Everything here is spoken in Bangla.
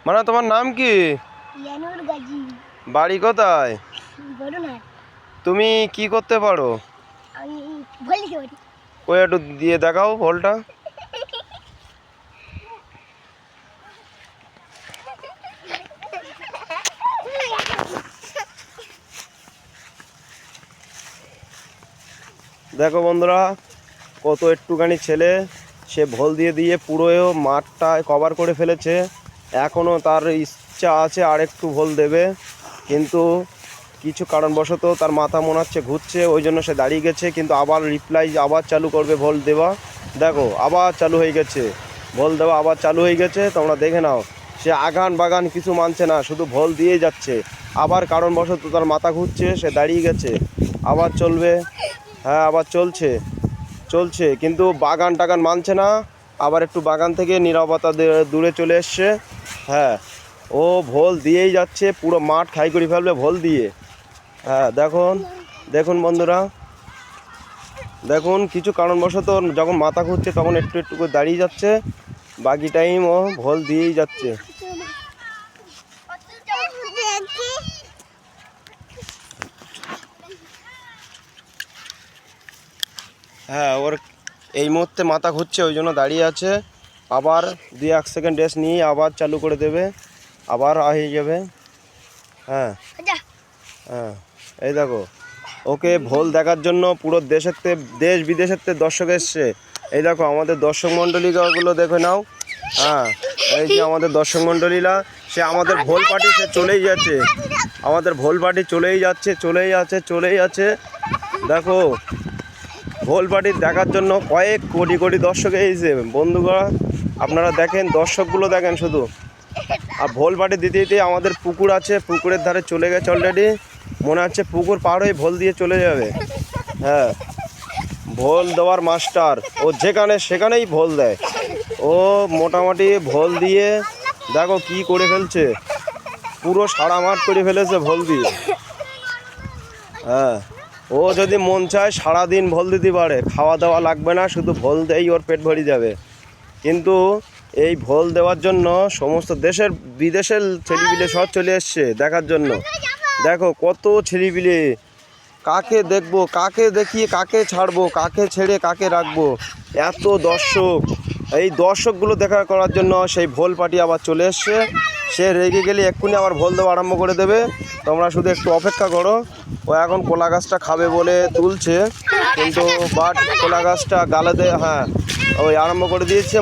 মানে তোমার নাম কি? বাড়ি কোথায়? তুমি কি করতে পারো? ওই একটু দিয়ে দেখাও ভোলটা। দেখো বন্ধুরা, কত একটুখানি ছেলে সে ভোল দিয়ে দিয়ে পুরো মাঠটা কভার করে ফেলেছে। এখনও তার ইচ্ছা আছে আর একটু ভোল দেবে, কিন্তু কিছু কারণবশত তার মাথা মনে হচ্ছে ঘুরছে, ওই জন্য সে দাঁড়িয়ে গেছে। কিন্তু আবার রিপ্লাই আবার চালু করবে ভোল দেওয়া। দেখো আবার চালু হয়ে গেছে, ভোল দেওয়া আবার চালু হয়ে গেছে। তোমরা দেখে নাও, সে আগান বাগান কিছু মানছে না, শুধু ভোল দিয়েই যাচ্ছে। আবার কারণবশত তার মাথা ঘুরছে, সে দাঁড়িয়ে গেছে। আবার চলবে, হ্যাঁ আবার চলছে কিন্তু বাগান টাগান মানছে না। আবার একটু বাগান থেকে নীরবতা দূরে চলে এসছে। হ্যাঁ, ও ভোল দিয়েই যাচ্ছে, পুরো মাঠ খাই করে ফেলবে ভোল দিয়ে। হ্যাঁ দেখুন বন্ধুরা, দেখুন কিছু কারণবশত যখন মাথা ঘুরছে তখন একটু একটু করে দাঁড়িয়ে যাচ্ছে, বাকি টাইম ও ভোল দিয়েই যাচ্ছে। হ্যাঁ, ওর এই মুহূর্তে মাথা ঘুরছে, ওই জন্য দাঁড়িয়ে আছে। আবার 2-1 সেকেন্ড রেস্ট নিয়ে আবার চালু করে দেবে, আবার হয়ে যাবে। হ্যাঁ হ্যাঁ, এই দেখো, ওকে ভোল দেখার জন্য পুরো দেশ বিদেশের দর্শক এসছে। এই দেখো আমাদের দর্শক মণ্ডলীগুলো দেখে নাও। হ্যাঁ, এই যে আমাদের দর্শক মণ্ডলীরা, সে আমাদের ভোল পার্টি সে চলেই যাচ্ছে, আমাদের ভোল পার্টি চলেই আছে। দেখো ভোল পার্টি দেখার জন্য কয়েক কোটি কোটি দর্শক এসেছে। বন্ধুরা আপনারা দেখেন, দর্শকগুলো দেখেন শুধু। আর ভোল পার্টি দিতে দিতে আমাদের পুকুর আছে, পুকুরের ধারে চলে গেছে অলরেডি। মনে হচ্ছে পুকুর পার হয়ে ভোল দিয়ে চলে যাবে। হ্যাঁ, ভোল দেওয়ার মাস্টার ও, যেখানে সেখানেই ভোল দেয় ও। মোটামুটি ভোল দিয়ে দেখো কি করে ফেলছে, পুরো সারা মাঠ করে ফেলেছে ভোল দিয়ে। হ্যাঁ, ও যদি মন চায় সারাদিন ভোল দিতে পারে, খাওয়া দাওয়া লাগবে না, শুধু ভোল দেই ওর পেট ভরে যাবে। কিন্তু এই ভোল দেওয়ার জন্য সমস্ত দেশের বিদেশের ছেলেপিলে সব চলে এসছে দেখার জন্য। দেখো কত ছেলেপিলে, কাকে দেখবো, কাকে দেখিয়ে কাকে ছাড়বো, কাকে ছেড়ে কাকে রাখবো, এত দর্শক। এই দর্শকগুলো দেখা করার জন্য সেই ভোল পার্টি আবার চলে এসছে। সে রেগে গেলে এক্ষুনি আবার ভোল দেওয়া আরম্ভ করে দেবে। তোমরা শুধু একটু অপেক্ষা করো। ও এখন কলা গাছটা খাবে বলে তুলছে, কিন্তু বাট কলা গাছটা গালে হ্যাঁ ওই আরম্ভ করে দিয়েছে।